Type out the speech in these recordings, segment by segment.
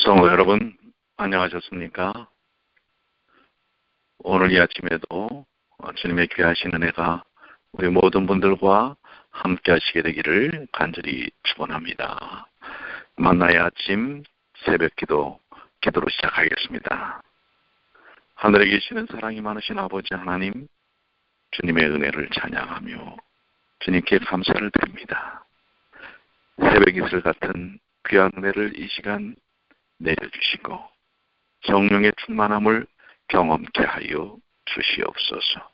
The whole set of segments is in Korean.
성도 여러분, 안녕하셨습니까? 오늘 이 아침에도 주님의 귀하신 은혜가 우리 모든 분들과 함께 하시게 되기를 간절히 축원합니다. 만나의 아침 새벽 기도로 시작하겠습니다. 하늘에 계시는 사랑이 많으신 아버지 하나님, 주님의 은혜를 찬양하며 주님께 감사를 드립니다. 새벽 이슬 같은 귀한 은혜를 이 시간 내려주시고 성령의 충만함을 경험케 하여 주시옵소서.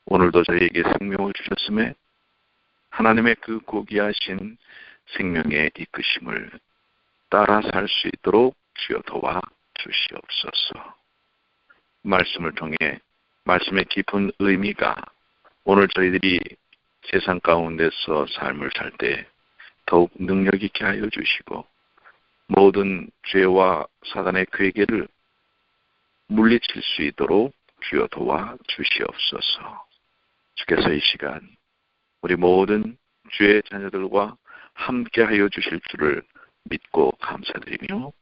오늘도 저희에게 생명을 주셨음에 하나님의 그 고귀하신 생명의 이끄심을 따라 살 수 있도록 주여 도와 주시옵소서. 말씀을 통해 말씀의 깊은 의미가 오늘 저희들이 세상 가운데서 삶을 살 때 더욱 능력 있게 하여 주시고 모든 죄와 사단의 괴계를 물리칠 수 있도록 주여 도와 주시옵소서. 주께서 이 시간 우리 모든 주의 자녀들과 함께 하여 주실 줄을 믿고 감사드리며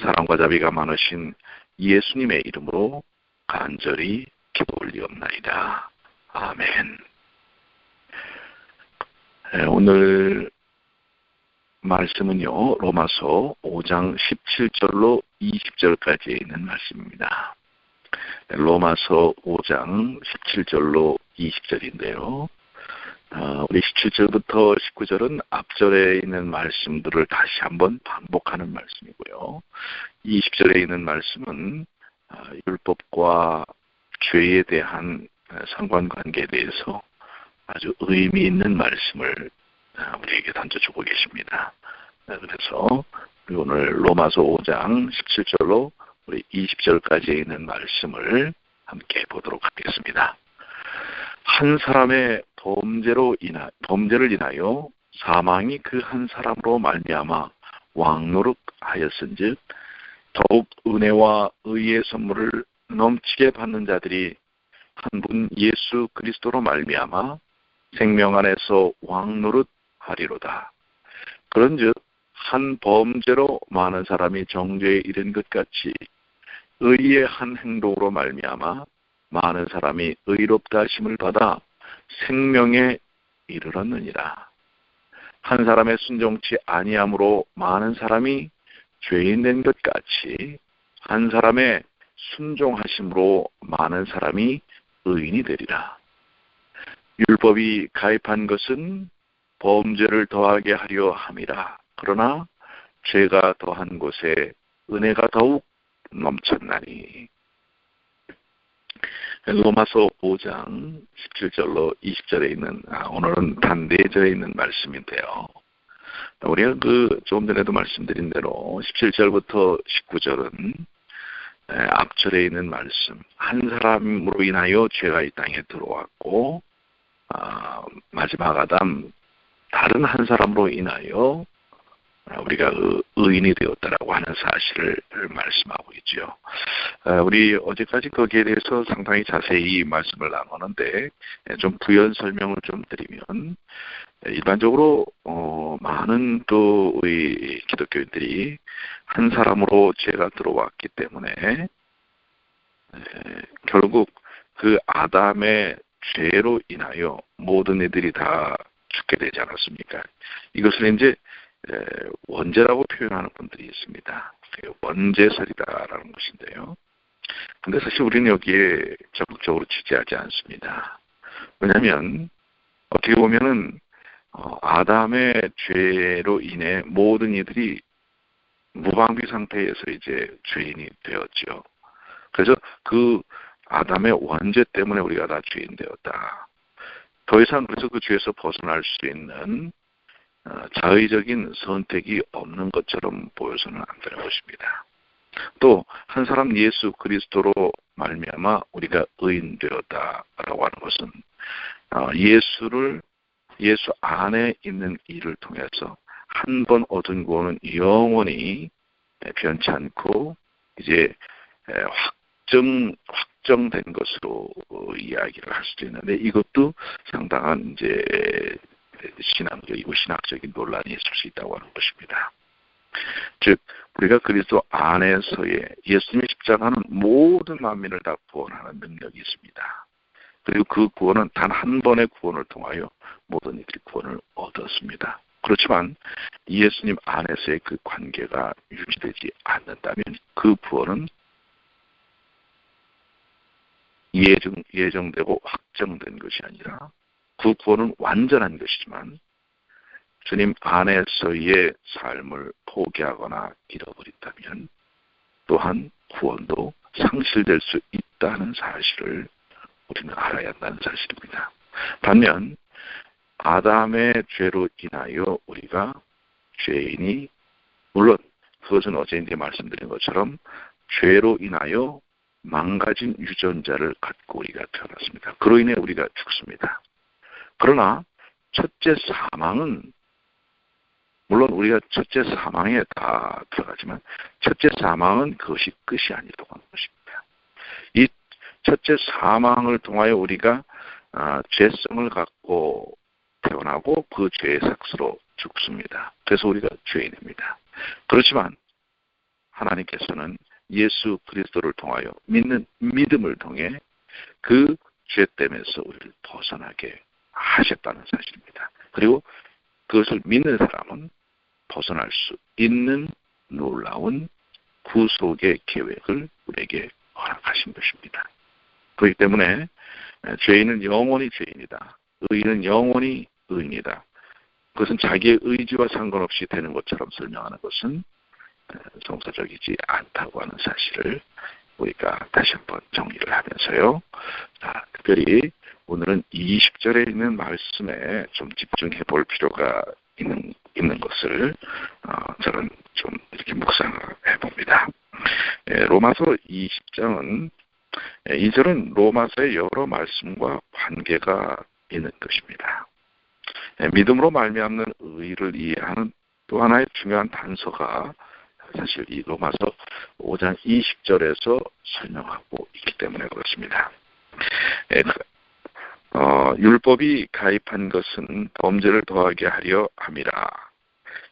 사랑과 자비가 많으신 예수님의 이름으로 간절히 기도 올리옵나이다. 아멘. 오늘 말씀은요, 로마서 5장 17절로 20절까지에 있는 말씀입니다. 로마서 5장 17절로 20절인데요. 우리 17절부터 19절은 앞절에 있는 말씀들을 다시 한번 반복하는 말씀이고요. 20절에 있는 말씀은 율법과 죄에 대한 상관관계에 대해서 아주 의미 있는 말씀을 우리에게 던져주고 계십니다. 그래서 우리 오늘 로마서 5장 17절로 우리 20절까지에 있는 말씀을 함께 보도록 하겠습니다. 한 사람의 범죄를 인하여 사망이 그 한 사람으로 말미암아 왕노릇하였은즉 더욱 은혜와 의의 선물을 넘치게 받는 자들이 한 분 예수 그리스도로 말미암아 생명 안에서 왕노릇하리로다. 그런즉 한 범죄로 많은 사람이 정죄에 이른 것 같이 의의 한 행동으로 말미암아 많은 사람이 의롭다 하심을 받아 생명에 이르렀느니라. 한 사람의 순종치 아니함으로 많은 사람이 죄인 된 것 같이 한 사람의 순종하심으로 많은 사람이 의인이 되리라. 율법이 가입한 것은 범죄를 더하게 하려 함이라. 그러나 죄가 더한 곳에 은혜가 더욱 넘쳤나니. 로마서 5장 17절로 20절에 있는 오늘은 단 4절에 있는 말씀인데요. 우리가 조금 전에도 말씀드린 대로 17절부터 19절은 앞절에 있는 말씀, 한 사람으로 인하여 죄가 이 땅에 들어왔고 마지막 아담 다른 한 사람으로 인하여 우리가 의인이 되었다라고 하는 사실을 말씀하고 있죠. 우리 어제까지 거기에 대해서 상당히 자세히 말씀을 나누는데 좀 부연 설명을 좀 드리면 일반적으로 많은 또 우리 기독교인들이 한 사람으로 죄가 들어왔기 때문에 결국 그 아담의 죄로 인하여 모든 이들이 다 죽게 되지 않았습니까? 이것을 이제 원죄라고 표현하는 분들이 있습니다. 원죄설이다라는 것인데요. 근데 사실 우리는 여기에 적극적으로 지지하지 않습니다. 왜냐하면 어떻게 보면은 아담의 죄로 인해 모든 이들이 무방비 상태에서 이제 죄인이 되었죠. 그래서 그 아담의 원죄 때문에 우리가 다 죄인 되었다. 더 이상 그래서 그 죄에서 벗어날 수 있는 자의적인 선택이 없는 것처럼 보여서는 안 되는 것입니다. 또 한 사람 예수 그리스도로 말미암아 우리가 의인 되었다라고 하는 것은 예수 안에 있는 일을 통해서 한 번 얻은 구원은 영원히 변치 않고 이제 확정된 것으로 이야기를 할 수도 있는데 이것도 상당한 이제 신앙적이고 신학적인 논란이 있을 수 있다고 하는 것입니다. 즉 우리가 그리스도 안에서의 예수님의 십자가는 모든 만민을 다 구원하는 능력이 있습니다. 그리고 그 구원은 단 한 번의 구원을 통하여 모든 이들이 구원을 얻었습니다. 그렇지만 예수님 안에서의 그 관계가 유지되지 않는다면 그 구원은 예정되고 확정된 것이 아니라 그 구원은 완전한 것이지만 주님 안에서의 삶을 포기하거나 잃어버린다면 또한 구원도 상실될 수 있다는 사실을 우리는 알아야 한다는 사실입니다. 반면 아담의 죄로 인하여 우리가 죄인이, 물론 그것은 어제 이제 말씀드린 것처럼 죄로 인하여 망가진 유전자를 갖고 우리가 태어났습니다. 그로 인해 우리가 죽습니다. 그러나 첫째 사망은, 물론 우리가 첫째 사망에 다 들어가지만 첫째 사망은 그것이 끝이 아니라고 하는 것입니다. 이 첫째 사망을 통하여 우리가 죄성을 갖고 태어나고 그 죄의 삭스로 죽습니다. 그래서 우리가 죄인입니다. 그렇지만 하나님께서는 예수 그리스도를 통하여 믿음을 통해 그 죄 때문에서 우리를 벗어나게 하셨다는 사실입니다. 그리고 그것을 믿는 사람은 벗어날 수 있는 놀라운 구속의 계획을 우리에게 허락하신 것입니다. 그렇기 때문에 죄인은 영원히 죄인이다. 의인은 영원히 의인이다. 그것은 자기의 의지와 상관없이 되는 것처럼 설명하는 것은 성사적이지 않다고 하는 사실을 우리가 다시 한번 정리를 하면서요. 특별히 오늘은 20절에 있는 말씀에 좀 집중해 볼 필요가 있는 것을 저는 좀 이렇게 묵상을 해봅니다. 로마서 20장은 2절은 로마서의 여러 말씀과 관계가 있는 것입니다. 믿음으로 말미암는 의를 이해하는 또 하나의 중요한 단서가 사실 이 로마서 5장 20절에서 설명하고 있기 때문에 그렇습니다. 율법이 가입한 것은 범죄를 더하게 하려 함이라.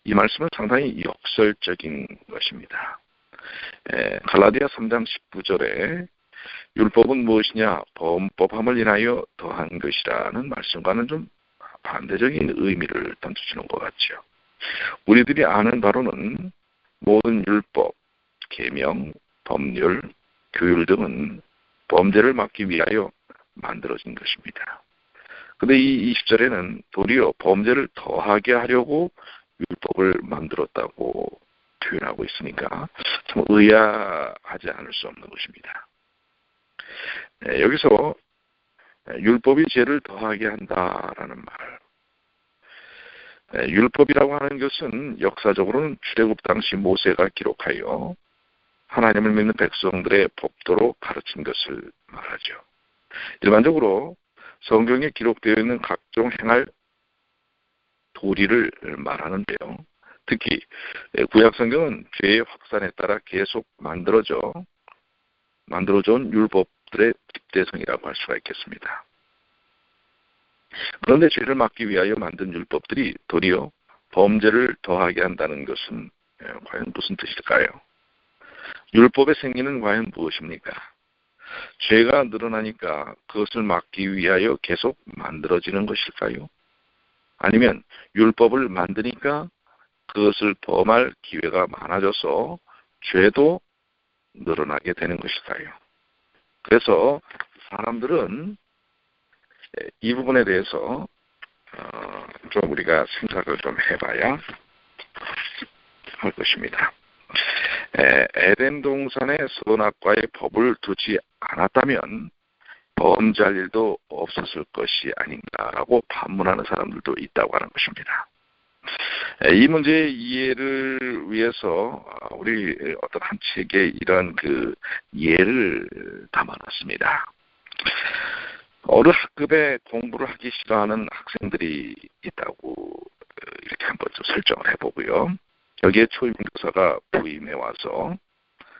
이 말씀은 상당히 역설적인 것입니다. 갈라디아 3장 19절에 율법은 무엇이냐? 범법함을 인하여 더한 것이라는 말씀과는 좀 반대적인 의미를 던져주는 것 같죠. 우리들이 아는 바로는 모든 율법, 계명, 법률, 규율 등은 범죄를 막기 위하여 만들어진 것입니다. 그런데 이 20절에는 도리어 범죄를 더하게 하려고 율법을 만들었다고 표현하고 있으니까 참 의아하지 않을 수 없는 것입니다. 여기서 율법이 죄를 더하게 한다라는 말. 율법이라고 하는 것은 역사적으로는 출애굽 당시 모세가 기록하여 하나님을 믿는 백성들의 법도로 가르친 것을 말하죠. 일반적으로 성경에 기록되어 있는 각종 행할 도리를 말하는데요. 특히 구약 성경은 죄의 확산에 따라 계속 만들어져온 율법들의 집대성이라고 할 수가 있겠습니다. 그런데 죄를 막기 위하여 만든 율법들이 도리어 범죄를 더하게 한다는 것은 과연 무슨 뜻일까요? 율법의 생기는 과연 무엇입니까? 죄가 늘어나니까 그것을 막기 위하여 계속 만들어지는 것일까요? 아니면 율법을 만드니까 그것을 범할 기회가 많아져서 죄도 늘어나게 되는 것일까요? 그래서 사람들은 이 부분에 대해서 좀 우리가 생각을 좀 해봐야 할 것입니다. 에덴 동산에 선악과의 법을 두지 않았다면 범죄할 일도 없었을 것이 아닌가라고 반문하는 사람들도 있다고 하는 것입니다. 이 문제의 이해를 위해서 우리 어떤 한 책에 이런 그 예를 담아놨습니다. 어느 학급에 공부를 하기 싫어하는 학생들이 있다고 이렇게 한번 좀 설정을 해보고요. 여기에 초임 교사가 부임해 와서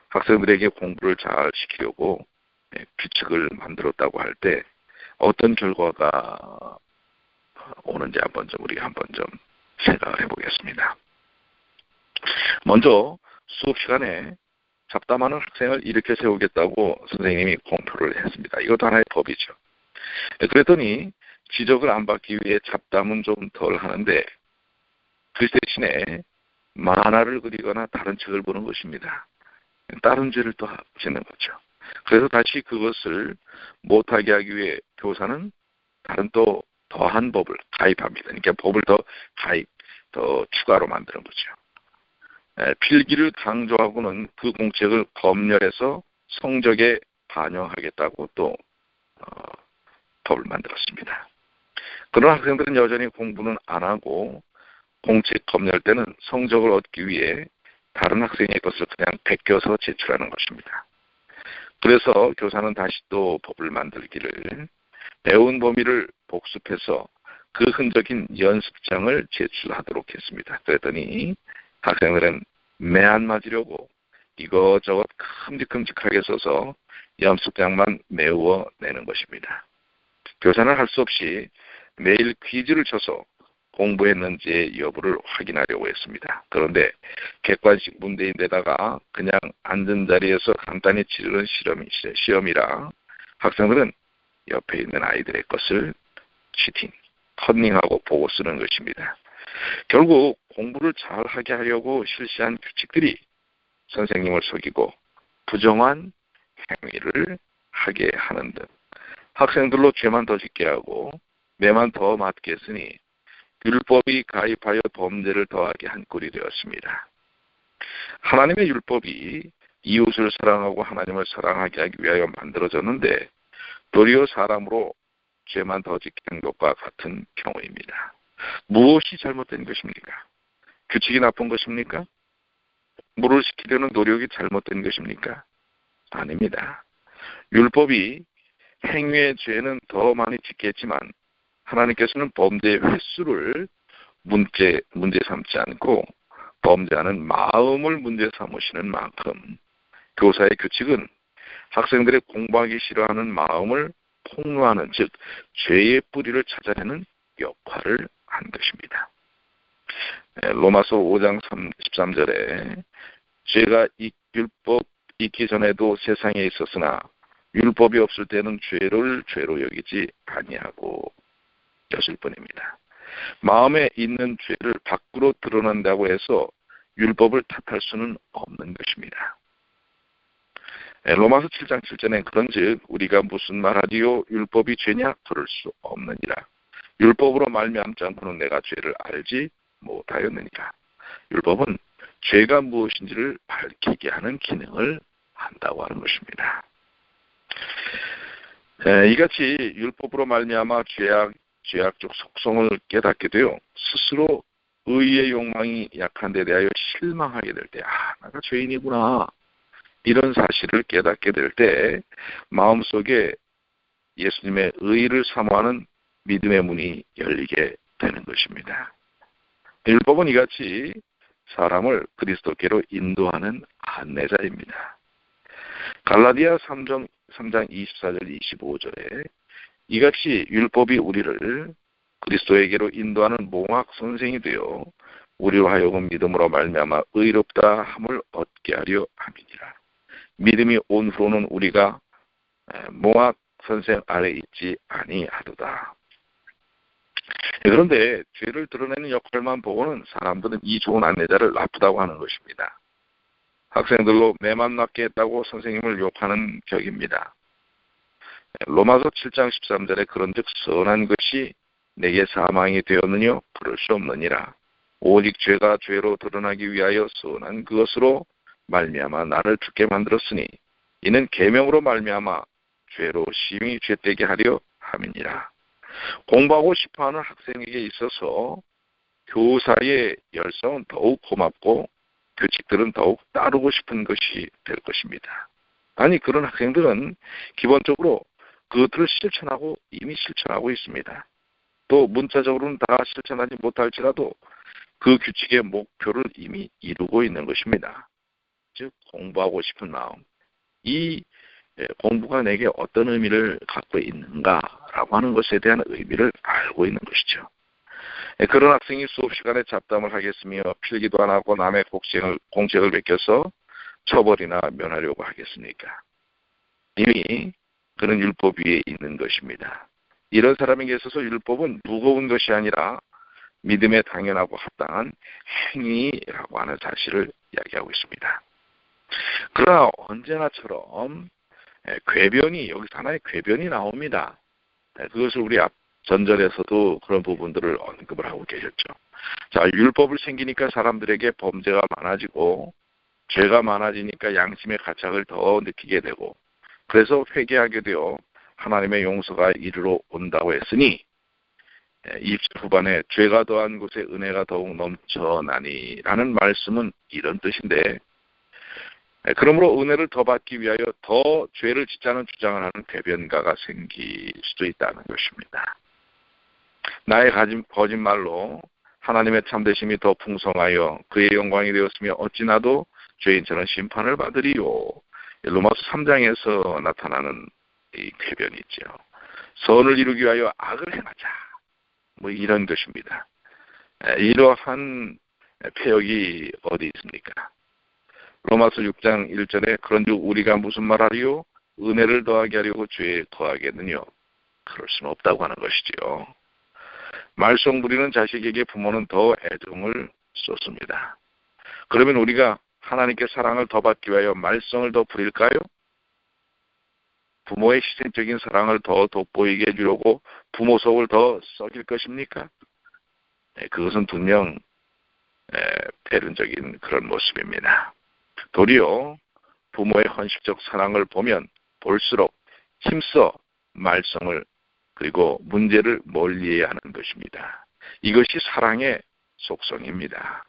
학생들에게 공부를 잘 시키려고 규칙을 만들었다고 할 때 어떤 결과가 오는지 우리가 한번 좀 생각을 해보겠습니다. 먼저 수업 시간에 잡담하는 학생을 일으켜 세우겠다고 선생님이 공표를 했습니다. 이것도 하나의 법이죠. 그랬더니 지적을 안 받기 위해 잡담은 좀 덜 하는데 그 대신에 만화를 그리거나 다른 책을 보는 것입니다. 다른 죄를 또 짓는 거죠. 그래서 다시 그것을 못하게 하기 위해 교사는 다른 또 더한 법을 가입합니다. 그러니까 법을 더 추가로 만드는 거죠. 필기를 강조하고는 그 공책을 검열해서 성적에 반영하겠다고 또 법을 만들었습니다. 그런 학생들은 여전히 공부는 안 하고 공책 검열 때는 성적을 얻기 위해 다른 학생의 것을 그냥 베껴서 제출하는 것입니다. 그래서 교사는 다시 또 법을 만들기를 배운 범위를 복습해서 그 흔적인 연습장을 제출하도록 했습니다. 그랬더니 학생들은 매 안 맞으려고 이것저것 큼직큼직하게 써서 연습장만 메워내는 것입니다. 교사는 할 수 없이 매일 퀴즈를 쳐서 공부했는지의 여부를 확인하려고 했습니다. 그런데 객관식 문제인데다가 그냥 앉은 자리에서 간단히 치르는 시험이라 학생들은 옆에 있는 아이들의 것을 치팅, 컨닝하고 보고 쓰는 것입니다. 결국 공부를 잘하게 하려고 실시한 규칙들이 선생님을 속이고 부정한 행위를 하게 하는 등 학생들로 죄만 더 짓게 하고 매만 더 맞게 했으니 율법이 가입하여 범죄를 더하게 한 꼴이 되었습니다. 하나님의 율법이 이웃을 사랑하고 하나님을 사랑하게 하기 위하여 만들어졌는데 도리어 사람으로 죄만 더 짓게 한 것과 같은 경우입니다. 무엇이 잘못된 것입니까? 규칙이 나쁜 것입니까? 물을 시키려는 노력이 잘못된 것입니까? 아닙니다. 율법이 행위의 죄는 더 많이 짓게 했지만 하나님께서는 범죄의 횟수를 문제 삼지 않고 범죄하는 마음을 문제 삼으시는 만큼 교사의 규칙은 학생들의 공부하기 싫어하는 마음을 폭로하는, 즉 죄의 뿌리를 찾아내는 역할을 한 것입니다. 로마서 5장 13절에 죄가 율법 있기 전에도 세상에 있었으나 율법이 없을 때는 죄를 죄로 여기지 아니하고 였을 뿐입니다. 마음에 있는 죄를 밖으로 드러난다고 해서 율법을 탓할 수는 없는 것입니다. 로마서 7장 7절에 그런즉 우리가 무슨 말하리요 율법이 죄냐 그럴 수 없느니라. 율법으로 말미암지 않고는 내가 죄를 알지 못하였느니라. 율법은 죄가 무엇인지를 밝히게 하는 기능을 한다고 하는 것입니다. 이같이 율법으로 말미암아 죄악적 속성을 깨닫게 되어 스스로 의의 욕망이 약한 데 대하여 실망하게 될 때, 내가 죄인이구나, 이런 사실을 깨닫게 될 때 마음속에 예수님의 의를 사모하는 믿음의 문이 열리게 되는 것입니다. 율법은 이같이 사람을 그리스도께로 인도하는 안내자입니다. 갈라디아 3장 24절 25절에 이같이 율법이 우리를 그리스도에게로 인도하는 몽학 선생이 되어 우리로 하여금 믿음으로 말미암아 의롭다 함을 얻게 하려 함이니라. 믿음이 온 후로는 우리가 몽학 선생 아래 있지 아니하도다. 그런데 죄를 드러내는 역할만 보고는 사람들은 이 좋은 안내자를 나쁘다고 하는 것입니다. 학생들로 매만 낫게 했다고 선생님을 욕하는 격입니다. 로마서 7장 13절에 그런즉 선한 것이 내게 사망이 되었느냐 그럴 수 없느니라. 오직 죄가 죄로 드러나기 위하여 선한 그것으로 말미암아 나를 죽게 만들었으니 이는 계명으로 말미암아 죄로 심히 죄되게 하려 함이니라. 공부하고 싶어하는 학생에게 있어서 교사의 열성은 더욱 고맙고 규칙들은 더욱 따르고 싶은 것이 될 것입니다. 아니, 그런 학생들은 기본적으로 그것들을 이미 실천하고 있습니다. 또 문자적으로는 다 실천하지 못할지라도 그 규칙의 목표를 이미 이루고 있는 것입니다. 즉 공부하고 싶은 마음, 이 공부가 내게 어떤 의미를 갖고 있는가라고 하는 것에 대한 의미를 알고 있는 것이죠. 그런 학생이 수업 시간에 잡담을 하겠으며 필기도 안 하고 남의 공책을 베껴서 처벌이나 면하려고 하겠습니까? 이미 그런 율법 위에 있는 것입니다. 이런 사람에게 있어서 율법은 무거운 것이 아니라 믿음에 당연하고 합당한 행위라고 하는 사실을 이야기하고 있습니다. 그러나 언제나처럼 궤변이, 여기서 하나의 궤변이 나옵니다. 그것을 우리 앞 전절에서도 그런 부분들을 언급을 하고 계셨죠. 자, 율법을 생기니까 사람들에게 범죄가 많아지고 죄가 많아지니까 양심의 가책을 더 느끼게 되고 그래서 회개하게 되어 하나님의 용서가 이르러 온다고 했으니 20절 후반에 죄가 더한 곳에 은혜가 더욱 넘쳐나니 라는 말씀은 이런 뜻인데, 그러므로 은혜를 더 받기 위하여 더 죄를 짓자는 주장을 하는 궤변가가 생길 수도 있다는 것입니다. 나의 거짓말로 하나님의 참되심이 더 풍성하여 그의 영광이 되었으며 어찌 나도 죄인처럼 심판을 받으리요. 로마서 3장에서 나타나는 이 궤변이 있죠. 선을 이루기 위하여 악을 행하자. 뭐 이런 것입니다. 이러한 폐역이 어디 있습니까? 로마서 6장 1절에 그런즉 우리가 무슨 말하리요? 은혜를 더하게 하려고 죄에 더하겠느냐? 그럴 수는 없다고 하는 것이지요. 말썽 부리는 자식에게 부모는 더 애정을 쏟습니다. 그러면 우리가 하나님께 사랑을 더 받기 위하여 말썽을 더 부릴까요? 부모의 희생적인 사랑을 더 돋보이게 해주려고 부모 속을 더 썩일 것입니까? 그것은 분명 배은적인 그런 모습입니다. 도리어 부모의 헌신적 사랑을 보면 볼수록 힘써 말썽을 그리고 문제를 멀리해야 하는 것입니다. 이것이 사랑의 속성입니다.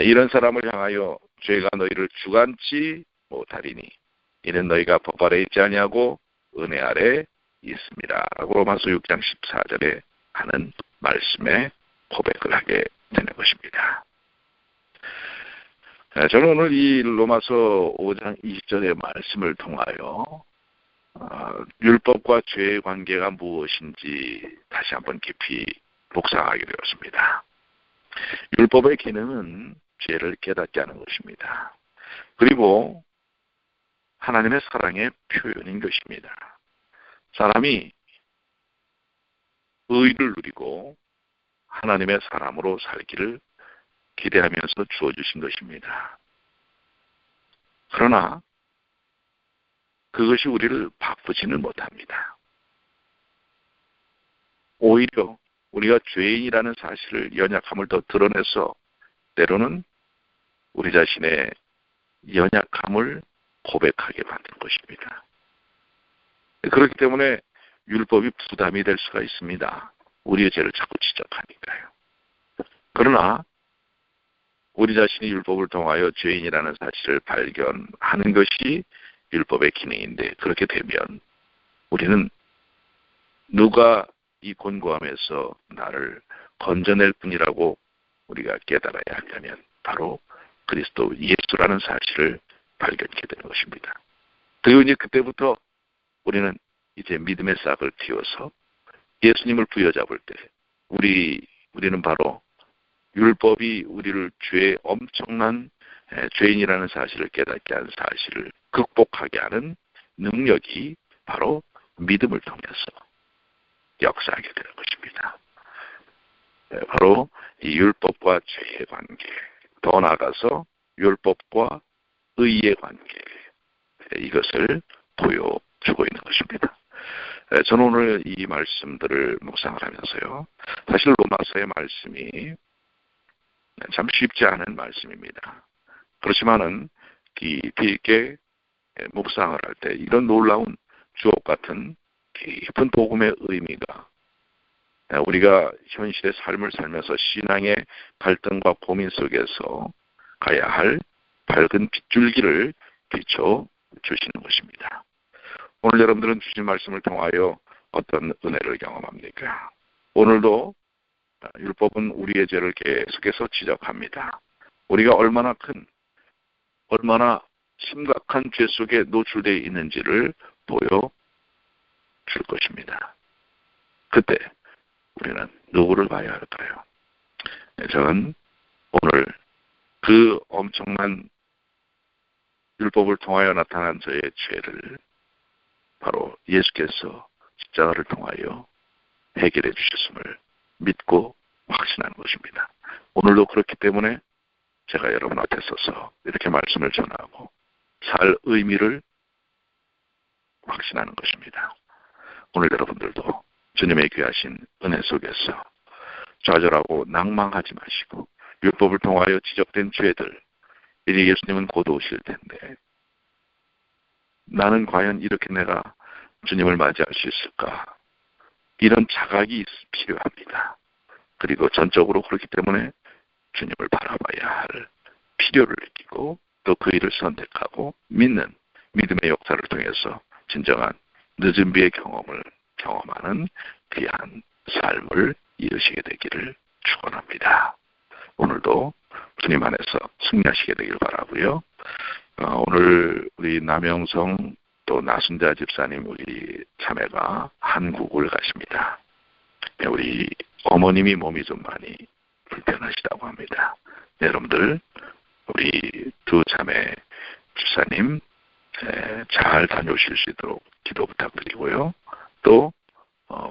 이런 사람을 향하여 죄가 너희를 주관치 못하리니 이는 너희가 법 아래 있지 아니하고 은혜 아래 있습니다. 라고 로마서 6장 14절에 하는 말씀에 고백을 하게 되는 것입니다. 저는 오늘 이 로마서 5장 20절의 말씀을 통하여 율법과 죄의 관계가 무엇인지 다시 한번 깊이 묵상하게 되었습니다. 율법의 기능은 죄를 깨닫게 하는 것입니다. 그리고 하나님의 사랑의 표현인 것입니다. 사람이 의를 누리고 하나님의 사람으로 살기를 기대하면서 주어주신 것입니다. 그러나 그것이 우리를 바꾸지는 못합니다. 오히려 우리가 죄인이라는 사실을 연약함을 더 드러내서 때로는 우리 자신의 연약함을 고백하게 만든 것입니다. 그렇기 때문에 율법이 부담이 될 수가 있습니다. 우리의 죄를 자꾸 지적하니까요. 그러나 우리 자신이 율법을 통하여 죄인이라는 사실을 발견하는 것이 율법의 기능인데, 그렇게 되면 우리는 누가 이 곤고함에서 나를 건져낼 뿐이라고 우리가 깨달아야 하려면 바로 그리스도 예수라는 사실을 발견하게 되는 것입니다. 그리고 이제 그때부터 우리는 이제 믿음의 싹을 틔워서 예수님을 부여잡을 때 우리는 바로 율법이 우리를 죄의 엄청난 죄인이라는 사실을 깨닫게 하는 사실을 극복하게 하는 능력이 바로 믿음을 통해서 역사하게 되는 것입니다. 바로 이 율법과 죄의 관계, 더 나아가서 율법과 의의 관계, 이것을 보여주고 있는 것입니다. 저는 오늘 이 말씀들을 묵상을 하면서요, 사실 로마서의 말씀이 참 쉽지 않은 말씀입니다. 그렇지만은 깊이 있게 묵상을 할 때 이런 놀라운 주옥 같은 깊은 복음의 의미가 우리가 현실의 삶을 살면서 신앙의 갈등과 고민 속에서 가야 할 밝은 빗줄기를 비춰주시는 것입니다. 오늘 여러분들은 주신 말씀을 통하여 어떤 은혜를 경험합니까? 오늘도 율법은 우리의 죄를 계속해서 지적합니다. 우리가 얼마나 심각한 죄 속에 노출되어 있는지를 보여줄 것입니다. 그때 우리는 누구를 봐야 할까요? 저는 오늘 그 엄청난 율법을 통하여 나타난 저의 죄를 바로 예수께서 십자가를 통하여 해결해 주셨음을 믿고 확신하는 것입니다. 오늘도 그렇기 때문에 제가 여러분 앞에 서서 이렇게 말씀을 전하고 살 의미를 확신하는 것입니다. 오늘 여러분들도 주님의 귀하신 은혜 속에서 좌절하고 낭망하지 마시고 율법을 통하여 지적된 죄들, 이제 예수님은 곧 오실 텐데 나는 과연 이렇게 내가 주님을 맞이할 수 있을까? 이런 자각이 필요합니다. 그리고 전적으로 그렇기 때문에 주님을 바라봐야 할 필요를 느끼고 또 그 일을 선택하고 믿는 믿음의 역사를 통해서 진정한 늦은 비의 경험하는 귀한 삶을 이루시게 되기를 축원합니다. 오늘도 주님 안에서 승리하시게 되길 바라고요. 오늘 우리 남영성 또 나순자 집사님 우리 자매가 한국을 가십니다. 우리 어머님이 몸이 좀 많이 불편하시다고 합니다. 여러분들 우리 두 자매 집사님 잘 다녀오실 수 있도록 기도 부탁드리고요. 또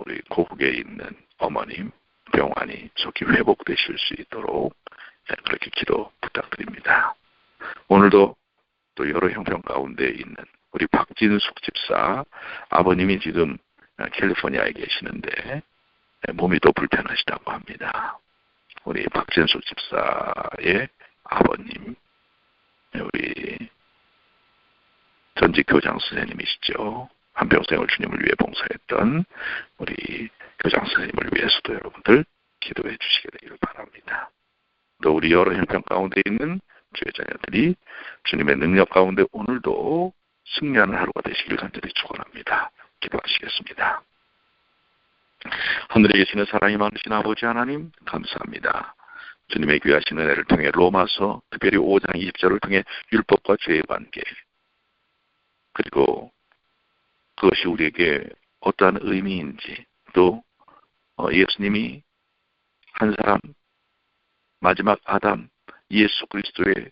우리 고국에 있는 어머님 병환이 속히 회복되실 수 있도록 그렇게 기도 부탁드립니다. 오늘도 또 여러 형편 가운데 있는 우리 박진숙 집사 아버님이 지금 캘리포니아에 계시는데 몸이 또 불편하시다고 합니다. 우리 박진숙 집사의 아버님 우리 전직 교장 선생님이시죠. 한평생을 주님을 위해 봉사했던 우리 교장 선생님을 위해서도 여러분들 기도해 주시게 되기를 바랍니다. 또 우리 여러 형편 가운데 있는 주의 자녀들이 주님의 능력 가운데 오늘도 승리하는 하루가 되시길 간절히 축원합니다. 기도하시겠습니다. 하늘에 계시는 사랑이 많으신 아버지 하나님 감사합니다. 주님의 귀하신 은혜를 통해 로마서 특별히 5장 20절을 통해 율법과 죄의 관계 그리고 그것이 우리에게 어떠한 의미인지 또 예수님이 한 사람 마지막 아담 예수 그리스도의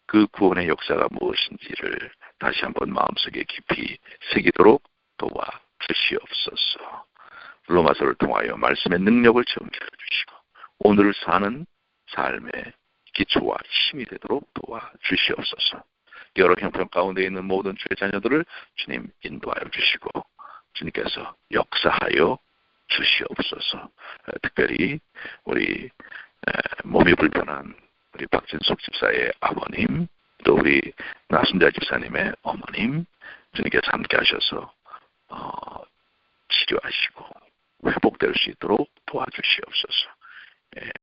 그 구원의 역사가 무엇인지를 다시 한번 마음속에 깊이 새기도록 도와주시옵소서. 로마서를 통하여 말씀의 능력을 체험해 주시고 오늘을 사는 삶의 기초와 힘이 되도록 도와주시옵소서. 여러 형편 가운데 있는 모든 주의 자녀들을 주님 인도하여 주시고 주님께서 역사하여 주시옵소서. 특별히 우리 몸이 불편한 우리 박진숙 집사의 아버님 또 우리 나순자 집사님의 어머님 주님께서 함께 하셔서 치료하시고 회복될 수 있도록 도와주시옵소서.